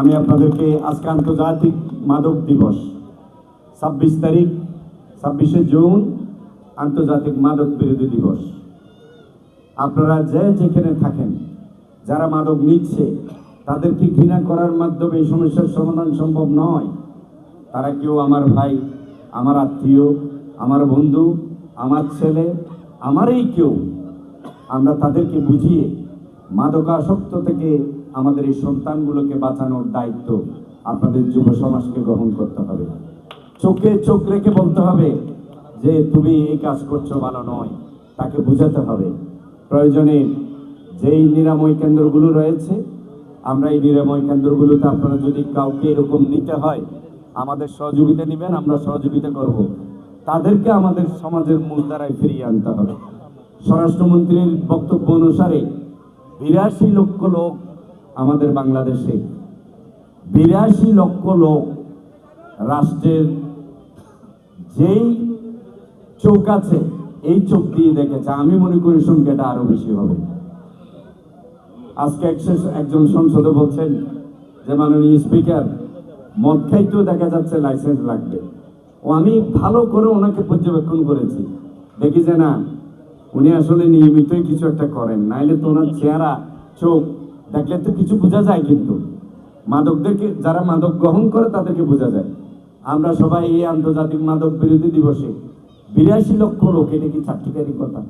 আমি আপনাদেরকে আজকে আন্তর্জাতিক মাদক দিবস 26 তারিখ 26শে জুন আন্তর্জাতিক মাদক বিরোধী দিবস। আপনারা যেখানে থাকেন, যারা মাদক নিচ্ছে তাদেরকে ঘৃণা করার মাধ্যমে এই সমস্যার সমাধান সম্ভব নয়। তারা কেউ আমার ভাই, আমার আত্মীয়, আমার বন্ধু, আমার ছেলে, আমারই কেউ। আমরা তাদেরকে বুঝিয়ে মাদকাসক্ত থেকে আমাদের এই সন্তানগুলোকে বাঁচানোর দায়িত্ব আপনাদের যুব সমাজকে গ্রহণ করতে হবে। চোখে চোখ রেখে বলতে হবে যে তুমি এই কাজ করছো ভালো নয়, তাকে বোঝাতে হবে। প্রয়োজনে যেই নিরাময় কেন্দ্রগুলো রয়েছে, আমরা এই নিরাময় কেন্দ্রগুলোতে আপনারা যদি কাউকে এরকম নিতে হয় আমাদের সহযোগিতা নেবেন, আমরা সহযোগিতা করব। তাদেরকে আমাদের সমাজের মূলধারায় ফিরিয়ে আনতে হবে। স্বরাষ্ট্রমন্ত্রীর বক্তব্য অনুসারে 82 লক্ষ লোক আমাদের বাংলাদেশে, 82 লক্ষ লোক রাষ্ট্রের যেই চোখ আছে এই চোখ দিয়ে দেখেছে। আমি মনে করি সংখ্যাটা আরো বেশি হবে। আজকে একজন সংসদে বলছেন যে মাননীয় স্পিকার, মদ খাইতেও দেখা যাচ্ছে লাইসেন্স লাগবে। ও আমি ভালো করে ওনাকে পর্যবেক্ষণ করেছি, দেখি যে না, উনি আসলে নিয়মিতই কিছু একটা করেন, নাইলে তো ওনার চেহারা চোখ দেখলে তো কিছু বোঝা যায়। কিন্তু মাদকদেরকে, যারা মাদক গ্রহণ করে তাদেরকে বোঝা যায়। আমরা সবাই এই আন্তর্জাতিক মাদক বিরোধী দিবসে 82 লক্ষ লোক, এটা কি চারটিকারী কথা?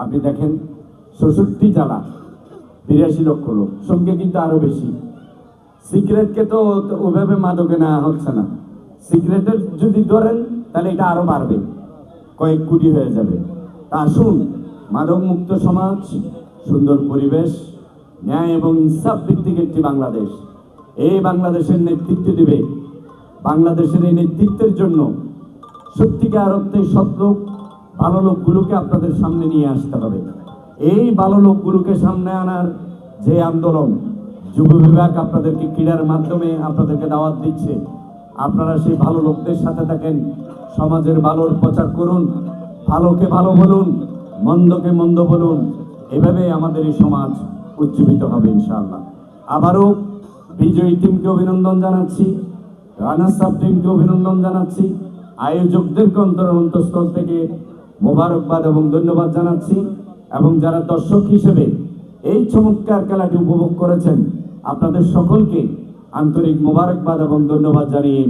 আপনি দেখেন 66 জেলা, 82 লক্ষ লোক, সঙ্গে কিন্তু আরো বেশি। সিগারেটকে তো ওভাবে মাদকে নেওয়া হচ্ছে না। সিগারেটের যদি ধরেন তাহলে এটা আরো বাড়বে, কয়েক কোটি হয়ে যাবে। তা আসুন, মাদক মুক্ত সমাজ, সুন্দর পরিবেশ, ন্যায় এবং ইনসাফ ভিত্তিক একটি বাংলাদেশ, এই বাংলাদেশের নেতৃত্ব দিবে। বাংলাদেশের এই নেতৃত্বের জন্য সত্যিকার অর্থে সৎ লোক, ভালো লোকগুলোকে আপনাদের সামনে নিয়ে আসতে হবে। এই ভালো লোকগুলোকে সামনে আনার যে আন্দোলন, যুব বিভাগ আপনাদেরকে ক্রীড়ার মাধ্যমে আপনাদেরকে দাওয়াত দিচ্ছে। আপনারা সেই ভালো লোকদের সাথে থাকেন, সমাজের ভালোর প্রচার করুন, ভালোকে ভালো বলুন, মন্দকে মন্দ বলুন। এভাবে আমাদের এই সমাজ উজ্জীবিত হবে ইনশাআল্লাহ। আবারও বিজয়ী টিমকে অভিনন্দন জানাচ্ছি, রানার্স আপ টিমকে অভিনন্দন জানাচ্ছি, আয়োজকদেরকে অন্তঃস্থল থেকে মোবারকবাদ এবং ধন্যবাদ জানাচ্ছি। এবং যারা দর্শক হিসেবে এই চমৎকার খেলাটি উপভোগ করেছেন, আপনাদের সকলকে আন্তরিক মোবারকবাদ এবং ধন্যবাদ জানিয়ে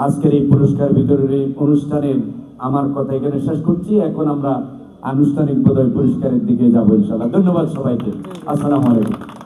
আজকের এই পুরস্কার বিতরণের অনুষ্ঠানের আমার কথা এখানে শেষ করছি। এখন আমরা আনুষ্ঠানিক বোধহয় পুরস্কারের দিকে যাবো ইনশাআল্লাহ। ধন্যবাদ সবাইকে। আসসালামু আলাইকুম।